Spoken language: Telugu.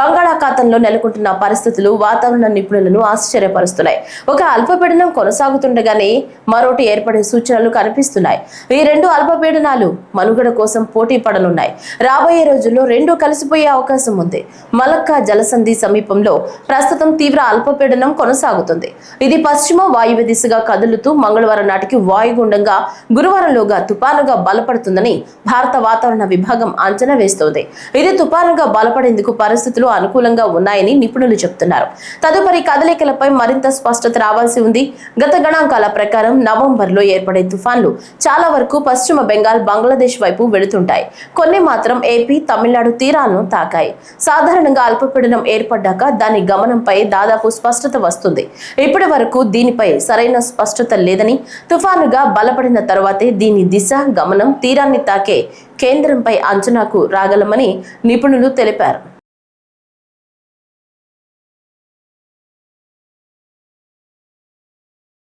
బంగాళాఖాతంలో నెలకొంటున్న పరిస్థితులు వాతావరణ నిపుణులను ఆశ్చర్యపరుస్తున్నాయి. ఒక అల్పపీడనం కొనసాగుతుండగానే మరోటి ఏర్పడే సూచనలు కనిపిస్తున్నాయి. ఈ రెండు అల్పపీడనాలు మనుగడ కోసం పోటీ పడనున్నాయి. రాబోయే రోజుల్లో రెండు కలిసిపోయే అవకాశం ఉంది. మలక్కా జలసంధి సమీపంలో ప్రస్తుతం తీవ్ర అల్పపీడనం కొనసాగుతుంది. ఇది పశ్చిమ వాయువ్య దిశగా కదులుతూ మంగళవారం నాటికి వాయుగుండంగా గురువారంలోగా తుపానుగా బలపడుతుందని భారత వాతావరణ విభాగం అంచనా వేస్తోంది. ఇది తుపానుగా బలపడేందుకు పరిస్థితులు అనుకూలంగా ఉన్నాయని నిపుణులు చెబుతున్నారు. తదుపరి కదలికలపై మరింత స్పష్టత రావాల్సి ఉంది. గత గణాంకాల ప్రకారం నవంబర్లో ఏర్పడే తుఫాన్లు చాలా వరకు పశ్చిమ బెంగాల్, బంగ్లాదేశ్ వైపు వెళుతుంటాయి. కొన్ని మాత్రం ఏపీ, తమిళనాడు తీరాలను తాకాయి. సాధారణంగా అల్పపీడనం ఏర్పడ్డాక దాని గమనంపై దాదాపు స్పష్టత వస్తుంది. ఇప్పటి వరకు దీనిపై సరైన స్పష్టత లేదని, తుఫానుగా బలపడిన తర్వాతే దీని దిశ, గమనం, తీరాన్ని తాకే కేంద్రంపై అంచనాకు రాగలమని నిపుణులు తెలిపారు.